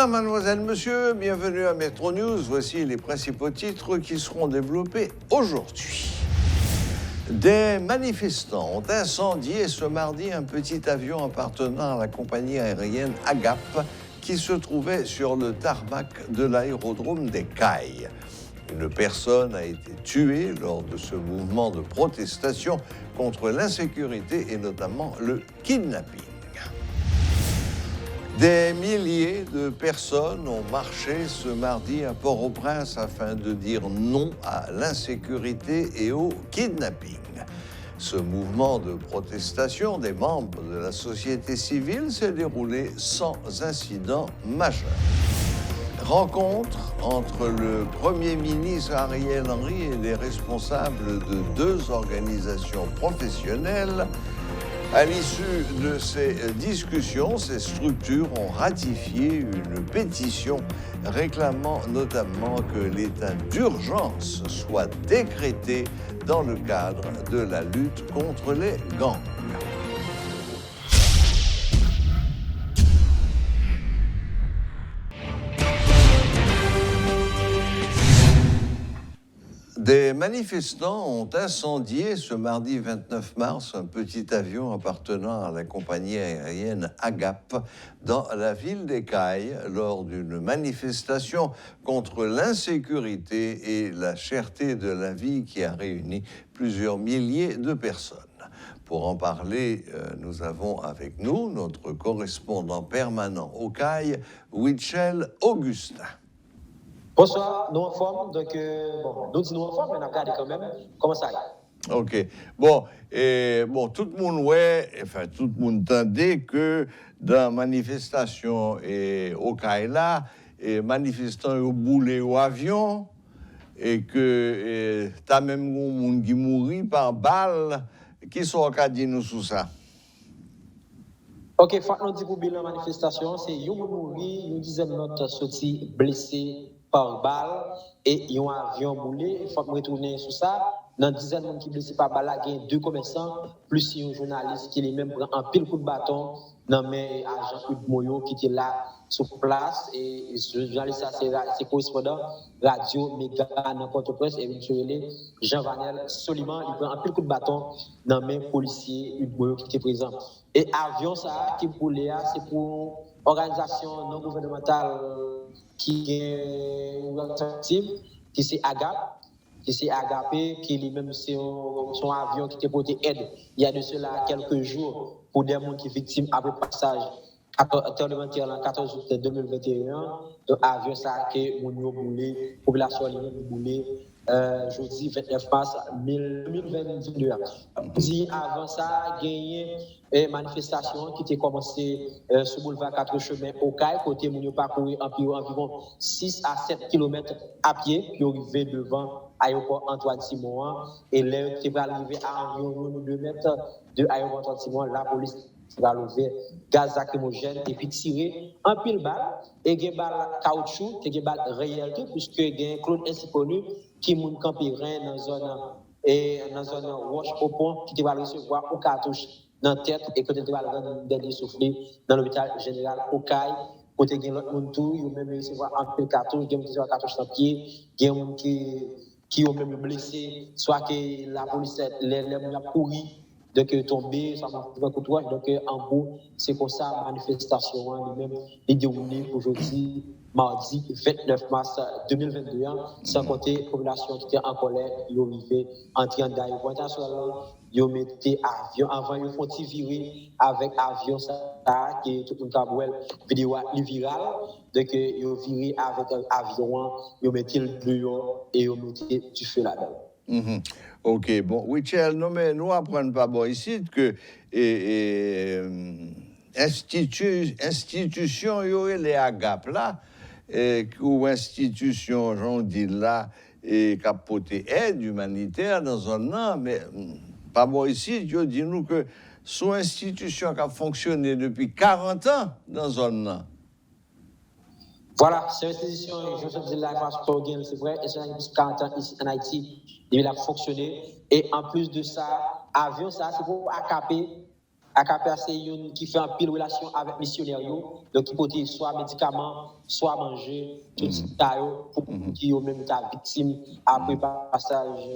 Bonsoir, mademoiselle, monsieur, bienvenue à Metro News. Voici les principaux titres qui seront développés aujourd'hui. Des manifestants ont incendié ce mardi un petit avion appartenant à la compagnie aérienne Agap qui se trouvait sur le tarmac de l'aérodrome des Cayes. Une personne a été tuée lors de ce mouvement de protestation contre l'insécurité et notamment le kidnapping. Des milliers de personnes ont marché ce mardi à Port-au-Prince afin de dire non à l'insécurité et au kidnapping. Ce mouvement de protestation des membres de la société civile s'est déroulé sans incident majeur. Rencontre entre le Premier ministre Ariel Henry et les responsables de deux organisations professionnelles. À l'issue de ces discussions, ces structures ont ratifié une pétition réclamant notamment que l'état d'urgence soit décrété dans le cadre de la lutte contre les gangs. Des manifestants ont incendié ce mardi 29 mars un petit avion appartenant à la compagnie aérienne Agap dans la ville des Cayes lors d'une manifestation contre l'insécurité et la cherté de la vie qui a réuni plusieurs milliers de personnes. Pour en parler, nous avons avec nous notre correspondant permanent aux Cayes, Wichel Augustin. Bonsoir, nous en forme. Donc, nous disons nous en forme, mais on a regardé quand même comment ça y est. OK. Bon, tout le monde tout le monde entendait que dans la manifestation au Kaila, les manifestants ont boulé au avion et que t'as même un monde qui mourit par balle. Qui sont qu'à dire nous sur ça? OK, faut nous dire pour bilan manifestation, c'est yon mouri, une dizaine d'autres sortis blessés par balle et un avion boulé. Il faut retourner sur ça. Dans une dizaine de gens qui blessés par balle, il y a deux commerçants, plus un journaliste qui lui-même prend un pile coup de bâton dans mes agents Hugues Moyo qui était là sur place. Et ce journaliste, c'est correspondant radio méga dans Port-au-Prince et M. Jean-Vanel Soliman, il prend un pile coup de bâton dans mes policiers Hugues Moyo qui était présent. Et avion, ça, qui pour Léa, c'est pour organisation non gouvernementale qui est active, qui c'est Agap, qui lui-même c'est son avion qui était porté aide. Il y a de cela quelques jours pour des gens qui sont victimes après passage le 14 août 2021, l'avion ça qui mon boulé, population boulé. Jeudi 29 mars 2022. Avant ça, il y a une manifestation qui a commencé sur le boulevard 4 chemins au Caille, côté où nous parcouru environ 6 à 7 km à pied, puis arrivé devant l'aéroport Antoine Simon. Et là, qui va arriver à environ 2 mètres de l'aéroport Antoine Simon, la police va lever gaz lacrymogène et puis tirer un pile balle et des balles caoutchouc et des balles réalité puisque il y a un clone ainsi connu qui moun camper dans zone Roche au pont qui va recevoir au cartouche dans tête et que tu vas rendre dernier soufflé dans l'hôpital général au Caille côté gen l'autre moun tout yo même recevoir un pile cartouche gen qui recevoir cartouche dans pied gen moun qui ont même blessé soit que la police les a couru donc tombé ça m'a fait un courage donc en gros c'est comme ça manifestation lui-même est déroulée aujourd'hui mardi 29 mars 2022 sans compter population qui était en colère ils ont arrivé entrer dans l'aéroport international ils ont metté avion avant ils font virer avec avion ça qui tout le monde vidéo viral donc ils ont viré avec avion ils ont metté le dehors et ils ont mis du feu là-dedans. Mm-hmm. OK, bon, Wichel, non, mais nous apprenons pas bon ici que institution, il y aurait les AGAP là, ou institution, j'en dis là, et qui a porté aide humanitaire dans un an, mais pas bon ici, je dis nous que son institution qui a fonctionné depuis 40 ans dans un an. Voilà, c'est une institution, je dis là, c'est vrai, et c'est depuis 40 ans ici en Haïti, il a fonctionné. Et en plus de ça, avion, ça, c'est pour accaper à percer qui fait un pile relation avec missionnaires, donc qui portent soit médicaments, soit manger, tout ça, pour qui ont même été victimes après le passage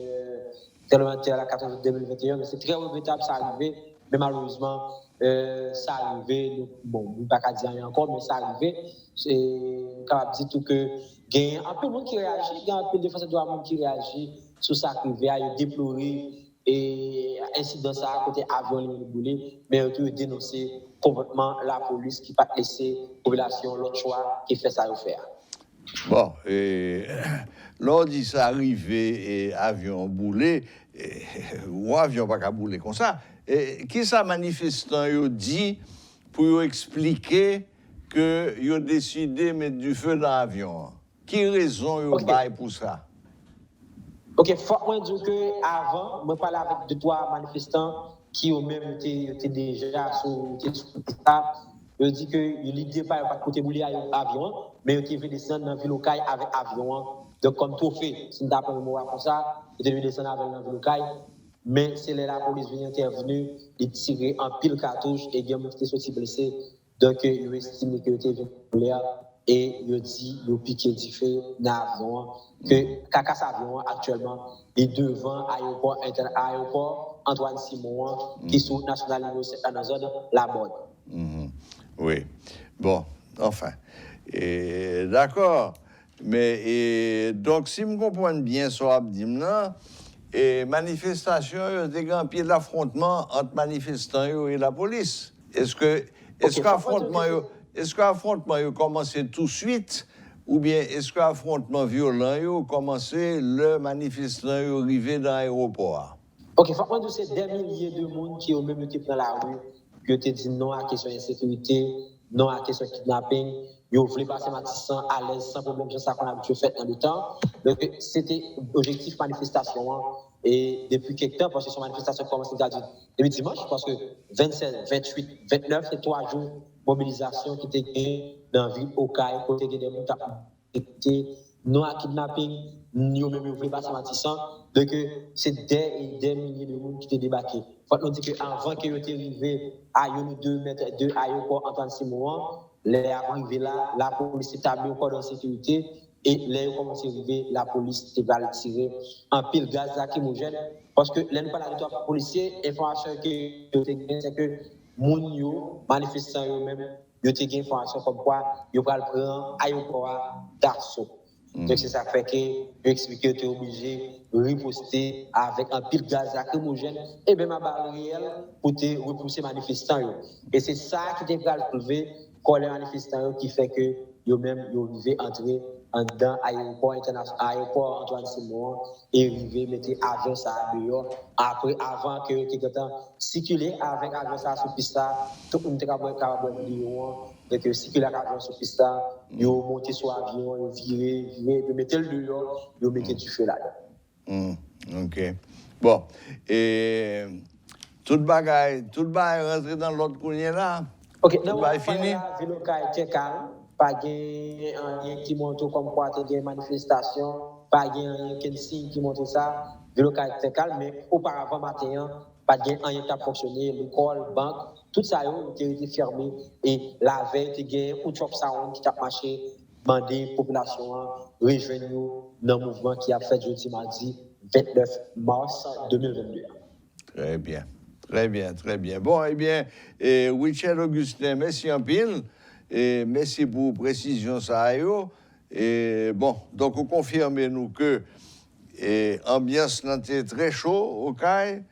parlementaire à la 14 2021. Mais c'est très regrettable, ça arrivé, mais malheureusement, ça arrivé, bon, je ne vais pas dire rien encore, mais ça arrivé. C'est capable de dire tout que il y a un peu de monde qui réagit, il y a un peu de défenseurs de droits qui réagit sur ça qui a déploré et incident ça à côté avion boulé, mais on peut dénoncer complètement la police qui pas laisser la population l'autre choix qui fait ça au faire. Bon, et lors dit ça arrivé et avion boulé, ou avion pas qu'à bouler comme ça, et qui ça manifestant yo dit pour expliquer que yo décidé de mettre du feu dans l'avion? Qui raison yo bail pour ça? Ok, faut moi dire que avant, moi parlais avec deux trois manifestants qui ont même été déjà sur ça. Je dis que l'idée pas de côté bouler avion, mais qui veut descendre dans ville locale avec avion. Donc comme tout fait, si nous avons un comme ça, il devait descendre avec la ville locale. Mais c'est là la police vient intervenir, il tirer en pile cartouche et il y a qui sorti blessé. Donc il estime que était venu et il dit il piqué du feu dans l'avion que caca avion actuellement est devant aéroport Antoine Simon qui est sous national numéro 7 dans la zone la mode. Oui. Bon, enfin. D'accord. Mais donc si je comprends bien ce que et manifestation, il y a un pied d'affrontement entre manifestants et la police. Est-ce qu'affrontement a commencé tout de suite ou bien est-ce qu'affrontement violent a commencé le manifestant est arrivé dans l'aéroport? Ok, il faut prendre ces des milliers de monde qui ont même été dans la rue, qui ont dit non à la question d'insécurité, non à la question de kidnapping. Ils voulaient passer Matissan à l'aise sans problème, c'est ça qu'on a fait dans le temps. Donc, c'était objectif manifestation. Et depuis quelques temps, parce que son manifestation commence depuis dimanche, parce que 27, 28, 29, c'est 3 jours de mobilisation qui était gagnée dans la ville au CAI, côté des gens non à kidnapping, ni même voulu passer Matissan. Donc, c'est des milliers de monde qui étaient débarqués. Il faut nous dire qu'avant qu'ils aient arrivé à 2 mètres de l'aéroport Antoine Simon, les arrivés là, la police établit encore dans sécurité et les commencent à arriver, la police va tirer un pile gaz lacrymogène parce que les nous parlons de policiers, information que c'est que les manifestants eux-mêmes, ils ont des informations comme quoi ils vont prendre l'aéroport d'assaut. Donc c'est ça fait que expliquer que tu es obligé de riposter avec un pile gaz lacrymogène et même un balle réel pour te repousser les manifestants. Et c'est ça qui te va le prouver quand les manifestants qui fait que eux-mêmes ils arrivent entrer dans l'aéroport Antoine Simon et arriver mettre avion ça dehors après avant que tu circuler avec avion ça sur piste tout le monde capable de donc circuler avec avion sur piste yo monter sur avion yo virer de mettre le dehors yo mettre du feu là. OK. Bon, et tout bagaille rentrer dans l'autre courrier là. OK, non, fini. Ville était calme. Pas rien qui montre comme quoi il y a une manifestation, pas rien qui signe qui montre ça. Le local était calme, mais auparavant, matin, pas rien qui a fonctionné, l'école, banque, tout ça a été fermé. Et la veille, il y a un chop sound qui a marché, demandé la population rejoindre nous dans le mouvement qui a fait jeudi mardi 29 mars 2022. Très bien. Très bien, très bien. Bon, eh bien, Richard Augustin, merci en pile. Et merci pour précision ça. Et bon, donc vous confirmez-nous que l'ambiance était très chaud au CAI.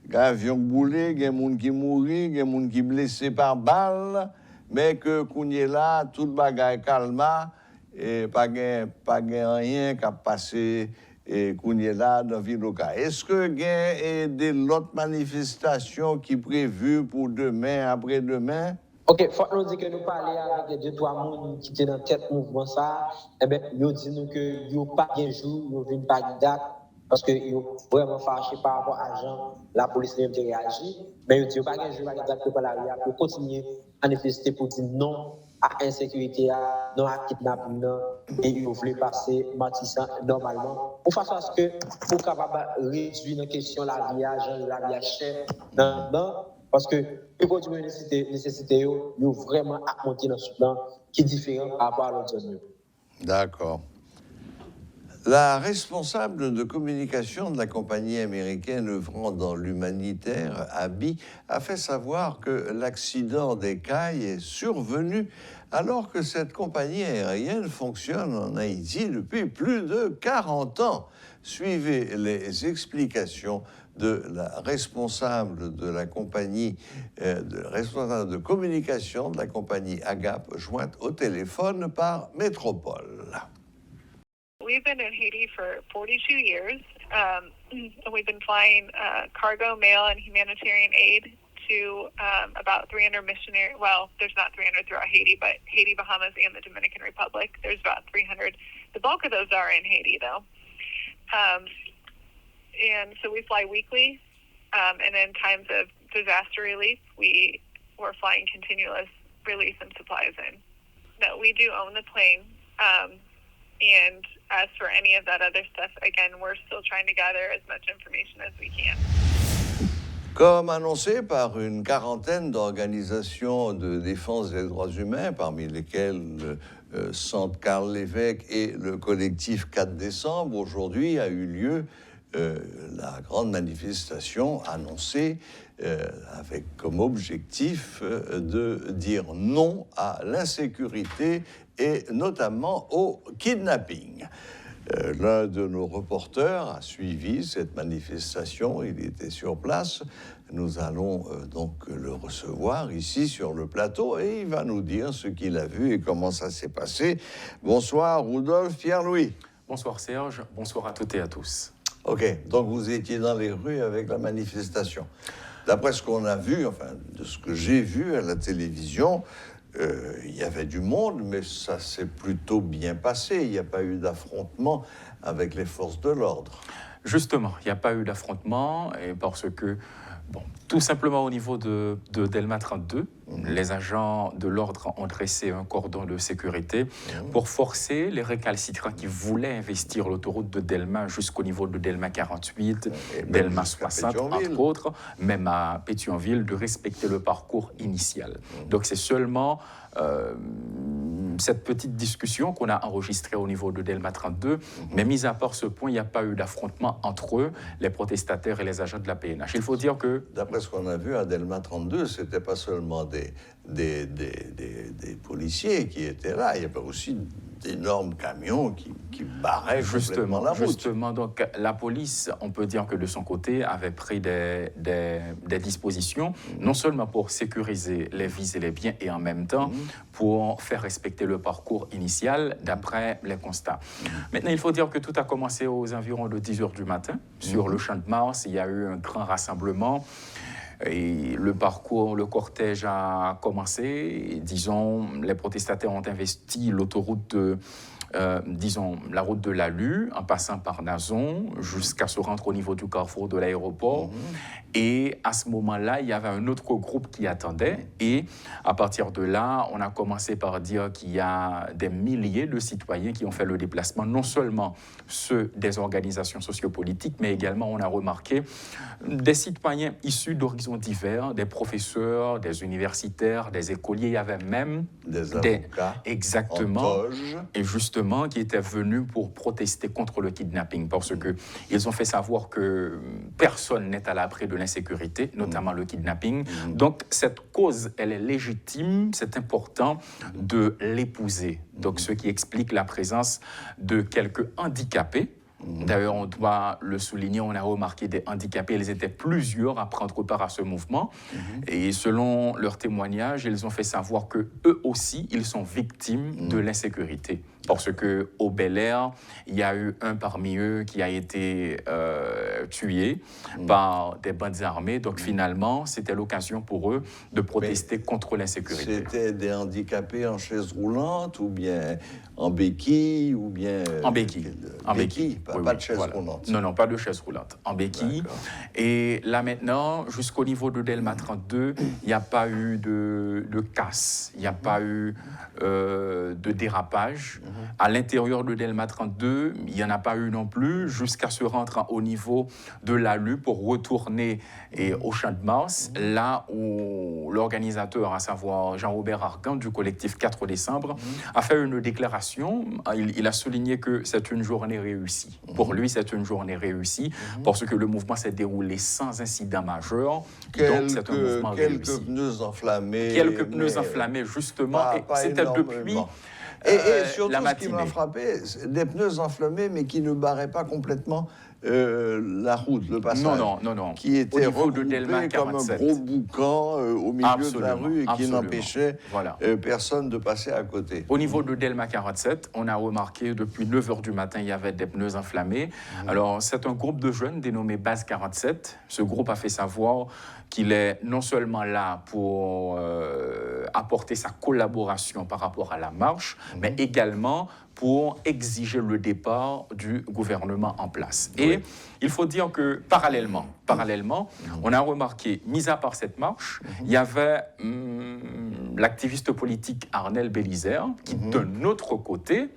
Il y a un avion boulé, il y a des gens qui mourent, il y a des gens qui blessés par balle, mais que qu'on est là, tout le bagage calma, et pas rien qui a passé et qu'on est là dans la ville locale. Est-ce que il y a des autres manifestations qui sont prévues pour demain, après-demain? OK, il faut nous dire que nous parlons avec 2-3 personnes qui étaient dans tête mouvement ça. Eh bien, ils disent nous que ils n'ont pas de jour, ils viennent pas de date, parce qu'ils sont vraiment fâchés par rapport à l'argent. La police n'a pas réagi. Mais ils disent pas de jour, pas de date pour la rue, pour continuer à manifester pour dire non à l'insécurité, non à kidnapping, et ils voulaient passer Matissan normalement. Pour faire ce que, pour capable réduire la question de la vie chère, Parce que les produits de nécessité, ils ont vraiment monté dans ce plan qui est différent par rapport à l'autre zone. D'accord. La responsable de communication de la compagnie américaine œuvrant dans l'humanitaire, ABI, a fait savoir que l'accident des Cailles est survenu alors que cette compagnie aérienne fonctionne en Haïti depuis plus de 40 ans. Suivez les explications de la responsable de la compagnie, responsable de communication de la compagnie AGAP, jointe au téléphone par Métropole. We've been in Haiti for 42 years. We've been flying cargo, mail, and humanitarian aid to about 300 missionaries. Well, there's not 300 throughout Haiti, but Haiti, Bahamas, and the Dominican Republic. There's about 300. The bulk of those are in Haiti, though. And so we fly weekly. And in times of disaster relief, we're flying continuous relief and supplies in. No, we do own the plane. And as for any of that other stuff, again, we're still trying to gather as much information as we can. Comme annoncé par une quarantaine d'organisations de défense des droits humains, parmi lesquelles le Centre Karl Lévesque et le collectif 4 décembre, aujourd'hui a eu lieu la grande manifestation annoncée avec comme objectif de dire non à l'insécurité et notamment au kidnapping. L'un de nos reporters a suivi cette manifestation, il était sur place. Nous allons donc le recevoir ici sur le plateau et il va nous dire ce qu'il a vu et comment ça s'est passé. Bonsoir Rudolf Pierre-Louis. Bonsoir Serge, bonsoir à toutes et à tous. Ok, donc vous étiez dans les rues avec la manifestation. D'après ce qu'on a vu, enfin de ce que j'ai vu à la télévision, il y avait du monde, mais ça s'est plutôt bien passé. Il n'y a pas eu d'affrontement avec les forces de l'ordre. Justement, il n'y a pas eu d'affrontement parce que, tout simplement au niveau de Delma 32, les agents de l'ordre ont dressé un cordon de sécurité pour forcer les récalcitrants qui voulaient investir l'autoroute de Delma jusqu'au niveau de Delma 48, Delma 60, entre autres, même à Pétionville, de respecter le parcours initial. Donc c'est seulement cette petite discussion qu'on a enregistrée au niveau de Delma 32, mais mis à part ce point, il n'y a pas eu d'affrontement entre eux, les protestataires et les agents de la PNH. Il faut dire que... D'après ce qu'on a vu à Delma 32, ce n'était pas seulement des policiers qui étaient là, il y avait aussi d'énormes camions qui barraient complètement la route. Justement, donc la police, on peut dire que de son côté, avait pris des dispositions, non seulement pour sécuriser les vies et les biens, et en même temps pour faire respecter le parcours initial d'après les constats. Maintenant, il faut dire que tout a commencé aux environs de 10 h du matin. Sur le Champ de Mars, il y a eu un grand rassemblement. Et le parcours, le cortège a commencé. Et, disons, les protestataires ont investi l'autoroute de, la route de l'Alu, en passant par Nazon, jusqu'à se rendre au niveau du carrefour de l'aéroport. Et à ce moment-là, il y avait un autre groupe qui attendait. Et à partir de là, on a commencé par dire qu'il y a des milliers de citoyens qui ont fait le déplacement, non seulement ceux des organisations sociopolitiques, mais également, on a remarqué, des citoyens issus d'horizons divers, des professeurs, des universitaires, des écoliers. Il y avait même des avocats, exactement, et justement, qui étaient venus pour protester contre le kidnapping, parce qu'ils ont fait savoir que personne n'est à l'abri de l'insécurité, notamment le kidnapping. Donc, cette cause, elle est légitime, c'est important de l'épouser. Donc, ce qui explique la présence de quelques handicapés. D'ailleurs, on doit le souligner, on a remarqué des handicapés, ils étaient plusieurs à prendre part à ce mouvement. Et selon leurs témoignages, ils ont fait savoir qu'eux aussi, ils sont victimes de l'insécurité. Parce qu'au Bel-Air, il y a eu un parmi eux qui a été tué par des bandes armées. Donc finalement, c'était l'occasion pour eux de protester contre l'insécurité. C'était des handicapés en chaise roulante ou bien en béquille ou bien... En béquille. En béquille, pas de chaise roulante. Non, non, pas de chaise roulante. En béquille. Et là maintenant, jusqu'au niveau de Delma 32, il n'y a pas eu de casse, il n'y a pas eu de dérapage. À l'intérieur de Delma 32, il n'y en a pas eu non plus, jusqu'à se rendre au niveau de l'ALU pour retourner au Champ de Mars, là où l'organisateur, à savoir Jean-Robert Argan du collectif 4 décembre, a fait une déclaration. Il a souligné que c'est une journée réussie. Pour lui, c'est une journée réussie parce que le mouvement s'est déroulé sans incident majeur. Donc, c'est un mouvement réussi. Quelques pneus enflammés. Quelques pneus enflammés, justement. Pas C'était depuis et surtout, la ce matinée. qui m'a frappé, des pneus enflammés, mais qui ne barraient pas complètement la route, le passage. Non. Qui était Au niveau de regroupé Delma 47. comme un gros boucan au milieu de la rue et qui absolument. n'empêchait Voilà. personne de passer à côté. Au niveau de Delma 47, on a remarqué depuis 9 h du matin, il y avait des pneus enflammés. Alors, c'est un groupe de jeunes dénommé Base 47. Ce groupe a fait savoir qu'il est non seulement là pour apporter sa collaboration par rapport à la marche, mais également pour exiger le départ du gouvernement en place. Et il faut dire que parallèlement, on a remarqué, mis à part cette marche, il y avait l'activiste politique Arnel Bélizaire qui, d'un autre côté,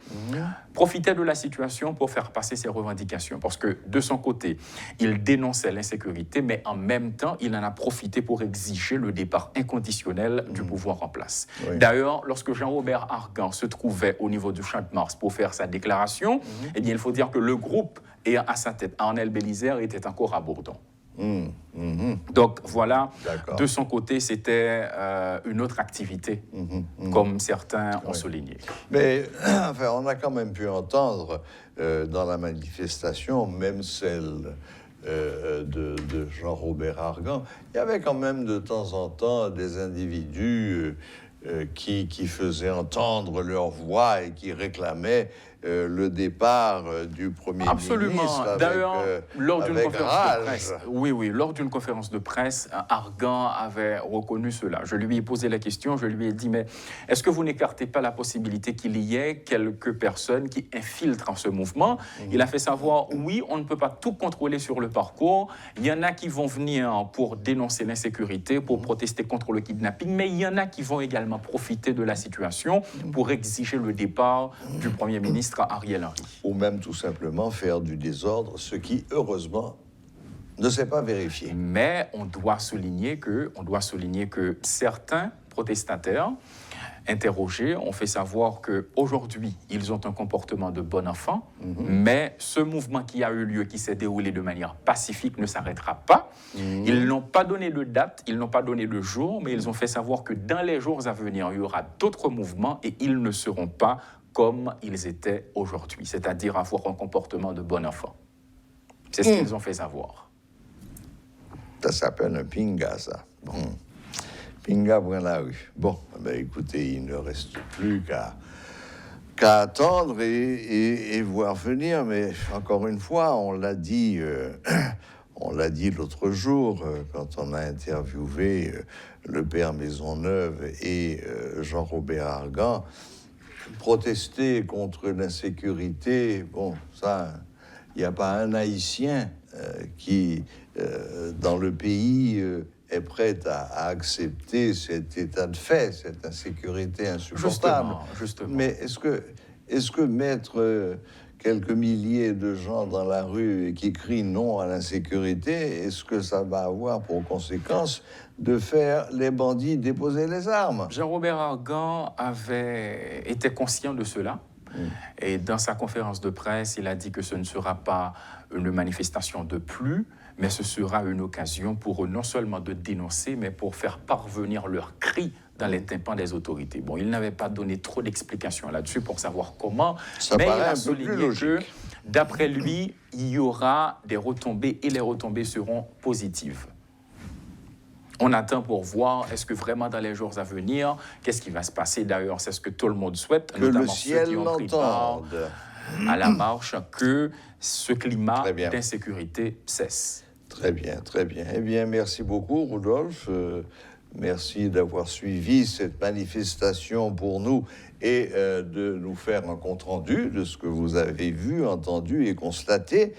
profitait de la situation pour faire passer ses revendications. Parce que, de son côté, il dénonçait l'insécurité, mais en même temps, il en a profité pour exiger le départ inconditionnel du pouvoir en place. D'ailleurs, lorsque Jean-Robert Argan se trouvait au niveau du Champ de Mars pour faire sa déclaration, eh bien, il faut dire que le groupe ayant à sa tête Arnel Bélizaire était encore à Bourdon. Donc voilà, de son côté, c'était une autre activité, comme certains ont souligné. Mais enfin, on a quand même pu entendre dans la manifestation, même celle de Jean-Robert Argan, il y avait quand même de temps en temps des individus qui faisaient entendre leur voix et qui réclamaient le départ du Premier ministre. D'ailleurs, lors d'une conférence rage. de presse, lors d'une conférence de presse, Argan avait reconnu cela. Je lui ai posé la question, je lui ai dit, mais est-ce que vous n'écartez pas la possibilité qu'il y ait quelques personnes qui infiltrent en ce mouvement? Il a fait savoir, oui, on ne peut pas tout contrôler sur le parcours. Il y en a qui vont venir pour dénoncer l'insécurité, pour protester contre le kidnapping, mais il y en a qui vont également profiter de la situation pour exiger le départ du Premier ministre Ariel Henry. Ou même tout simplement faire du désordre, ce qui, heureusement, ne s'est pas vérifié. Mais on doit souligner que certains protestataires interrogés ont fait savoir qu'aujourd'hui, ils ont un comportement de bon enfant, mais ce mouvement qui a eu lieu, qui s'est déroulé de manière pacifique, ne s'arrêtera pas. Ils n'ont pas donné de date, ils n'ont pas donné de jour, mais ils ont fait savoir que dans les jours à venir, il y aura d'autres mouvements et ils ne seront pas comme ils étaient aujourd'hui, c'est-à-dire avoir un comportement de bon enfant. C'est ce qu'ils ont fait savoir. Ça s'appelle un pinga, ça. Pinga pour la rue. Bon, ben écoutez, il ne reste plus qu'à attendre et voir venir. Mais encore une fois, on l'a dit l'autre jour quand on a interviewé le père Maisonneuve et Jean-Robert Argan. Protester contre l'insécurité, bon, ça, il n'y a pas un Haïtien qui, dans le pays, est prêt à accepter cet état de fait, cette insécurité insupportable. Justement. Mais est-ce que mettre quelques milliers de gens dans la rue et qui crient non à l'insécurité, est-ce que ça va avoir pour conséquence de faire les bandits déposer les armes? Jean-Robert Argan était conscient de cela. Et dans sa conférence de presse, il a dit que ce ne sera pas une manifestation de plus, mais ce sera une occasion pour eux non seulement de dénoncer, mais pour faire parvenir leurs cris dans les tympans des autorités. Bon, il n'avait pas donné trop d'explications là-dessus pour savoir comment, ça mais il paraît a un peu plus souligné logique. que, d'après lui, il y aura des retombées et les retombées seront positives. On attend pour voir, est-ce que vraiment dans les jours à venir, qu'est-ce qui va se passer? D'ailleurs, c'est ce que tout le monde souhaite, Que notamment le ciel ceux qui ont pris part l'entende. à la marche, que ce climat Très bien. d'insécurité cesse. Très bien, très bien. Eh bien, merci beaucoup, Rudolf. Merci d'avoir suivi cette manifestation pour nous et de nous faire un compte-rendu de ce que vous avez vu, entendu et constaté.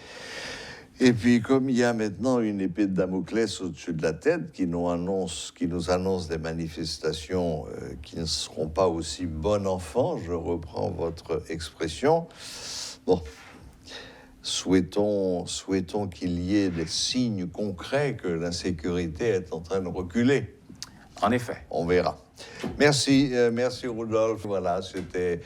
Et puis, comme il y a maintenant une épée de Damoclès au-dessus de la tête qui nous annonce des manifestations qui ne seront pas aussi bon enfant, je reprends votre expression. Bon, Souhaitons qu'il y ait des signes concrets que l'insécurité est en train de reculer. En effet. On verra. Merci Rudolf. Voilà, c'était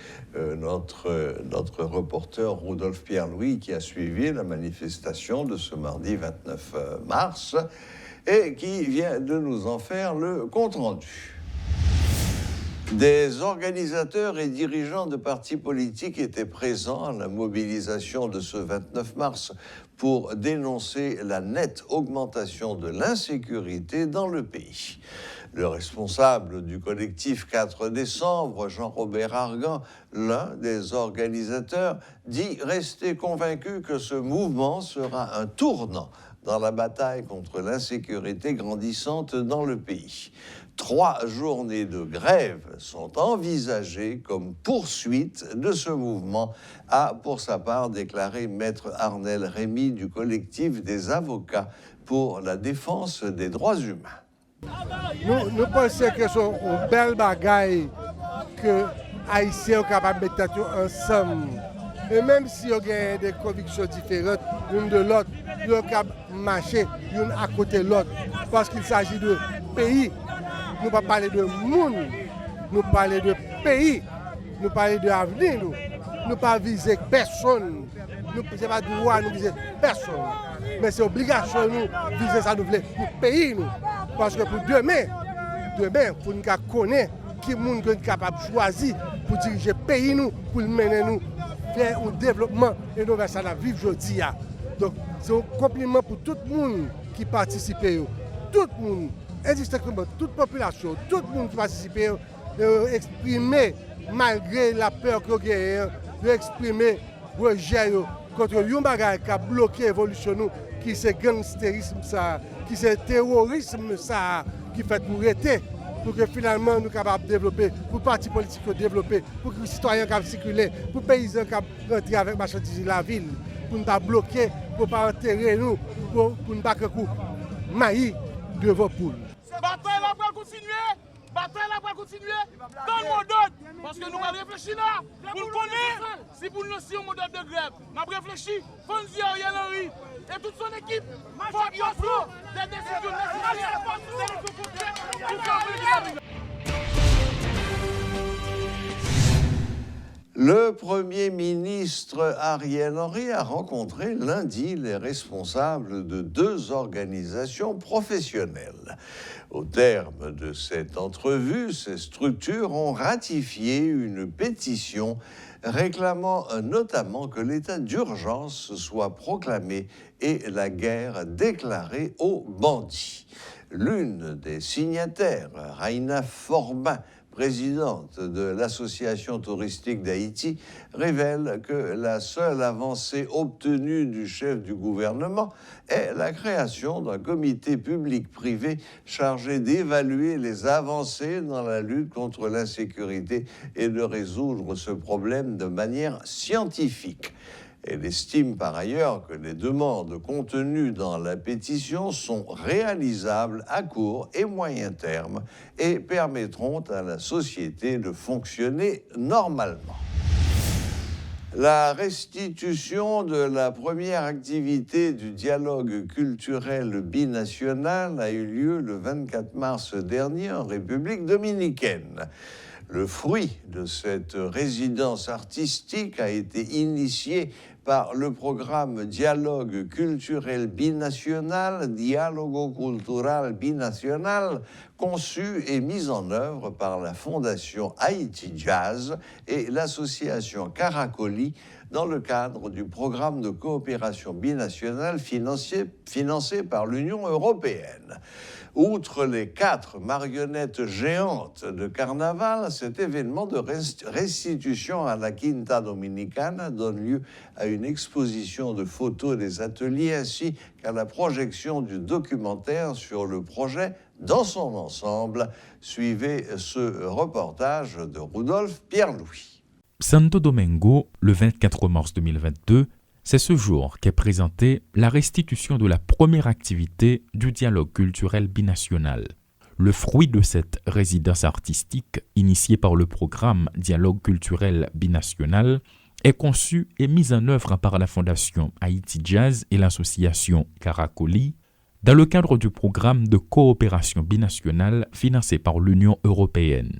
notre reporter Rudolf Pierre-Louis qui a suivi la manifestation de ce mardi 29 mars et qui vient de nous en faire le compte-rendu. Des organisateurs et dirigeants de partis politiques étaient présents à la mobilisation de ce 29 mars pour dénoncer la nette augmentation de l'insécurité dans le pays. Le responsable du collectif 4 décembre, Jean-Robert Argan, l'un des organisateurs, dit rester convaincu que ce mouvement sera un tournant dans la bataille contre l'insécurité grandissante dans le pays. 3 journées de grève sont envisagées comme poursuite de ce mouvement, a pour sa part déclaré Maître Arnel Rémy du collectif des avocats pour la défense des droits humains. Nous pensons que c'est une belle bagaille que les Haïtiens sont capables de mettre ensemble. Et même si ils ont des convictions différentes l'une de l'autre, ils sont capables de marcher l'une à côté de l'autre. Parce qu'il s'agit de pays. Nous ne parlons pas de monde, nous parlons de pays, nous parlons de l'avenir. Nous ne pas viser personne. Nous ne pas droit nous viser personne. Mais c'est obligation nous viser ça nous voulons pour le pays. Nous. Parce que pour demain, pour nous connaître qui monde est capable de choisir pour diriger le pays, nous, pour mener nous vers un développement et nous vers ça la vivre aujourd'hui. Donc c'est un compliment pour tout le monde qui participe. Tout le monde. Indistinctement, toute population, tout le monde qui participe, exprimer, malgré la peur qu'on a, exprimer rejet contre un bagage qui a bloqué l'évolution, qui c'est gangstérisme, qui c'est terrorisme, qui fait pour arrêter, pour que finalement nous soyons capables de développer, pour les partis politiques de développer, pour que les citoyens puissent circuler, pour les paysans qui rentrer avec marchandises dans la ville, pour ne pas bloquer, pour ne pas enterrer nous, pour ne pas que nous maïs de vos poules. Bataille là pour continuer. Donne-moi d'autres. Parce que nous allons réfléchir là. Pour le connaître, si pour nous lancer un modèle de grève, nous avons réfléchi. Fonzi Ariel Henry et toute son équipe. Faut bien sûr des décisions nécessaires pour faire Le Premier ministre Ariel Henry a rencontré lundi les responsables de 2 organisations professionnelles. Au terme de cette entrevue, ces structures ont ratifié une pétition réclamant notamment que l'état d'urgence soit proclamé et la guerre déclarée aux bandits. L'une des signataires, Raina Forbin, présidente de l'Association touristique d'Haïti, révèle que la seule avancée obtenue du chef du gouvernement est la création d'un comité public-privé chargé d'évaluer les avancées dans la lutte contre l'insécurité et de résoudre ce problème de manière scientifique. Elle estime par ailleurs que les demandes contenues dans la pétition sont réalisables à court et moyen terme et permettront à la société de fonctionner normalement. La restitution de la première activité du dialogue culturel binational a eu lieu le 24 mars dernier en République dominicaine. Le fruit de cette résidence artistique a été initié par le programme Dialogue culturel binational, Dialogo cultural binational, conçu et mis en œuvre par la Fondation Haïti Jazz et l'association Caracoli dans le cadre du programme de coopération binationale financé par l'Union européenne. Outre les 4 marionnettes géantes de carnaval, cet événement de restitution à la Quinta Dominicana donne lieu à une exposition de photos des ateliers ainsi qu'à la projection du documentaire sur le projet dans son ensemble. Suivez ce reportage de Rudolf Pierre-Louis. Santo Domingo, le 24 mars 2022, c'est ce jour qu'est présentée la restitution de la première activité du dialogue culturel binational. Le fruit de cette résidence artistique, initiée par le programme Dialogue culturel binational, est conçue et mise en œuvre par la Fondation Haïti Jazz et l'association Caracoli dans le cadre du programme de coopération binationale financé par l'Union européenne.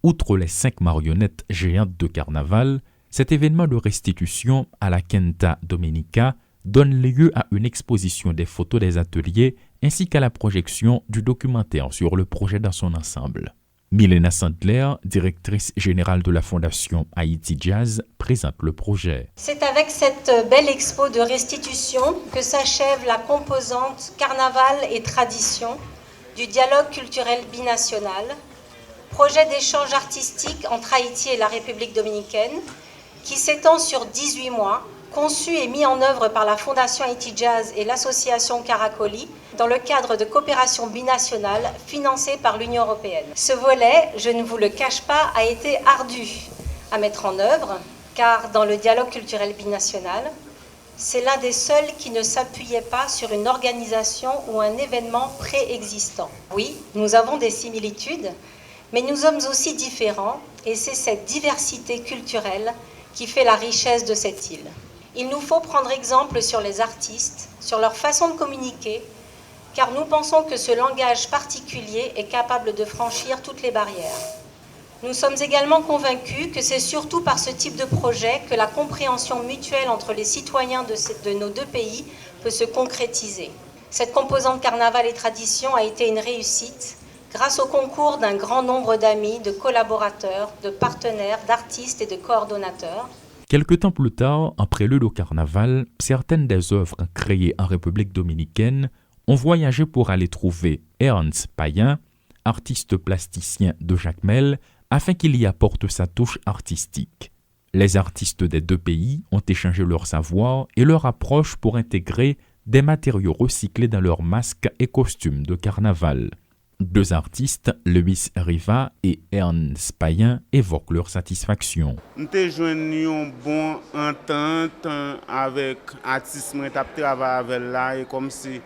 Outre les 5 marionnettes géantes de carnaval, cet événement de restitution à la Quinta Dominica donne lieu à une exposition des photos des ateliers ainsi qu'à la projection du documentaire sur le projet dans son ensemble. Milena Sandler, directrice générale de la Fondation Haïti Jazz, présente le projet. C'est avec cette belle expo de restitution que s'achève la composante carnaval et tradition du dialogue culturel binational, projet d'échange artistique entre Haïti et la République dominicaine, qui s'étend sur 18 mois, conçu et mis en œuvre par la Fondation Haïti Jazz et l'association Caracoli, dans le cadre de coopération binationale financée par l'Union européenne. Ce volet, je ne vous le cache pas, a été ardu à mettre en œuvre, car dans le dialogue culturel binational, c'est l'un des seuls qui ne s'appuyait pas sur une organisation ou un événement préexistant. Oui, nous avons des similitudes, mais nous sommes aussi différents, et c'est cette diversité culturelle qui fait la richesse de cette île. Il nous faut prendre exemple sur les artistes, sur leur façon de communiquer, car nous pensons que ce langage particulier est capable de franchir toutes les barrières. Nous sommes également convaincus que c'est surtout par ce type de projet que la compréhension mutuelle entre les citoyens de nos deux pays peut se concrétiser. Cette composante carnaval et tradition a été une réussite grâce au concours d'un grand nombre d'amis, de collaborateurs, de partenaires, d'artistes et de coordonnateurs. Quelque temps plus tard, en prélude au carnaval, certaines des œuvres créées en République dominicaine ont voyagé pour aller trouver Ernst Payen, artiste plasticien de Jacmel, afin qu'il y apporte sa touche artistique. Les artistes des deux pays ont échangé leur savoir et leur approche pour intégrer des matériaux recyclés dans leurs masques et costumes de carnaval. Deux artistes, Luis Riva et Ernst Payen, évoquent leur satisfaction. Nous avons joué une bonne entente avec l'artiste qui travaille avec là, et comme si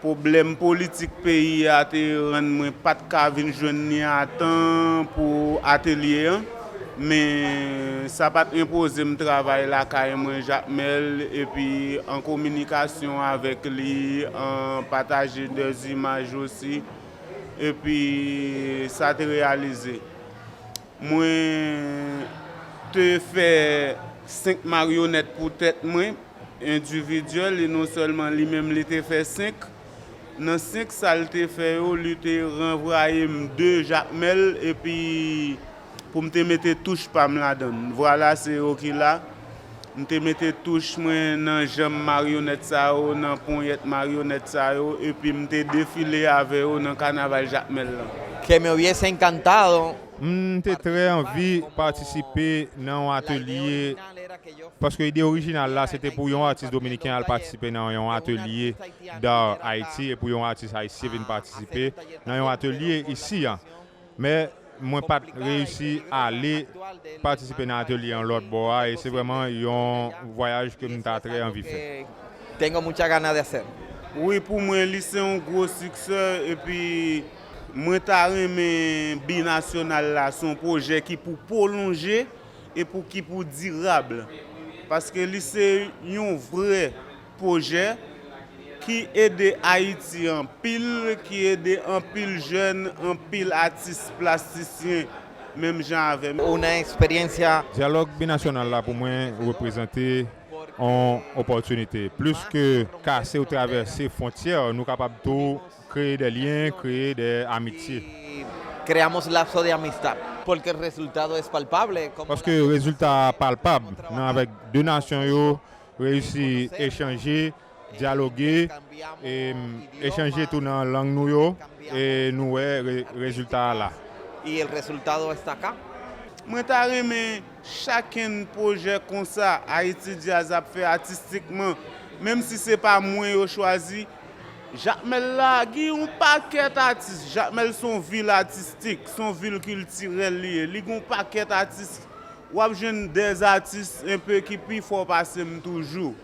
problème politique pays a été rendu pas de venir joindre à temps pour atelier, mais ça pas imposer me travail là carrément Jacmel et puis en communication avec lui, en partager des images aussi, et puis ça a été réalisé. Moi te fait 5 marionnettes pour tête moi individuel et non seulement lui-même il te fait 5. Dans 5 salles te fait lui te renvoyer 2 Jacmel et puis pour me mettre touche pas me la donne. Voilà c'est OK là. Me te mettre touche moi dans jambe marionnette ça dans poignette marionnette ça et puis me te défiler avec dans carnaval Jacmel là. Que me hubiese encantado. J'ai très envie de participer dans un atelier parce que l'idée originale là c'était pour un artiste dominicain à participer dans un atelier dans Haïti et pour un artiste haïtien venir participer dans un atelier ici. Mais moi pas réussi à aller participer dans un atelier en l'autre bord et c'est vraiment un voyage que nous avons très envie de faire. Tengo muchas ganas de hacer. Oui, pour moi c'est un gros succès et puis moi t'ai aimé binational là son projet qui pour prolonger et pour qui pour durable parce que c'est un vrai projet qui aide Haïti en pile, qui aide en pile jeunes, en pile artistes plasticiens, même gens avec. Una experiencia. Dialogue binational là pour moi représenter une opportunité. Plus que casser ou traverser frontières, nous sommes capables de créer des liens, créer des amitiés. Creamos lazo de amistad porque el resultado es palpable. Parce que le résultat est palpable. Nous, avec deux nations, nous réussi à échanger, dialoguer, et échanger tout dans la langue nous et nous le résultat là. Y el resultado está acá. Moi t'ai aimé chacun projet comme ça Haïti Jazz a fait artistiquement même si c'est pas moi qui choisi. Jacmel là, il y a un paquet d'artistes. Jacmel son ville artistique, son ville culturelle liée. Il y a un paquet d'artistes. Ou des artistes un peu qui plus fort passer toujours.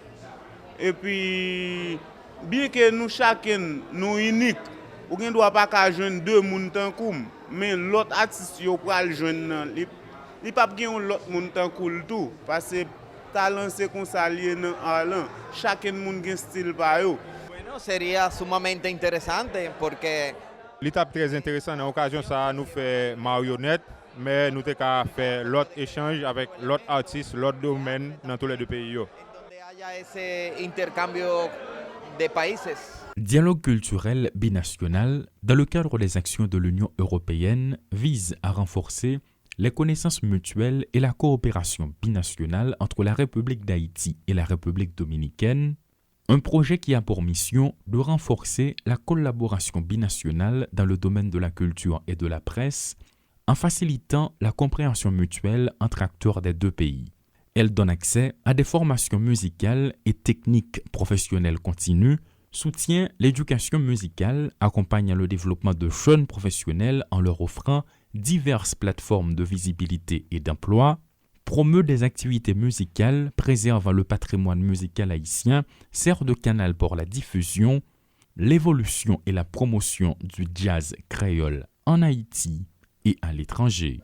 Et puis bien que nous chacun nous unique, on ne doit pas joindre deux monde tant comme mais l'autre artiste yo pral joindre il pas gen l'autre monde tan cool tout parce que talent c'est qu'on s'allie dans Harlem. Chacun monde gen style pa yo. Bueno, sería sumamente interesante porque L'étape très intéressante, dans l'occasion, ça nous fait marionnette, mais nous avons fait l'autre échange avec l'autre artiste, l'autre domaine dans tous les deux pays. donde haya ese intercambio de países. Dialogue culturel binational, dans le cadre des actions de l'Union européenne, vise à renforcer les connaissances mutuelles et la coopération binationale entre la République d'Haïti et la République dominicaine, un projet qui a pour mission de renforcer la collaboration binationale dans le domaine de la culture et de la presse en facilitant la compréhension mutuelle entre acteurs des deux pays. Elle donne accès à des formations musicales et techniques professionnelles continues, soutient l'éducation musicale, accompagne le développement de jeunes professionnels en leur offrant diverses plateformes de visibilité et d'emploi, promeut des activités musicales, préserve le patrimoine musical haïtien, sert de canal pour la diffusion, l'évolution et la promotion du jazz créole en Haïti et à l'étranger.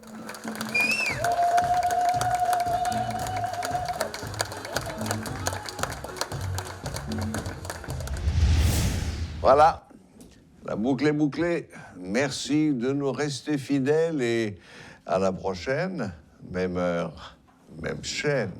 Voilà, la boucle est bouclée. Merci de nous rester fidèles et à la prochaine. Même heure, même chaîne.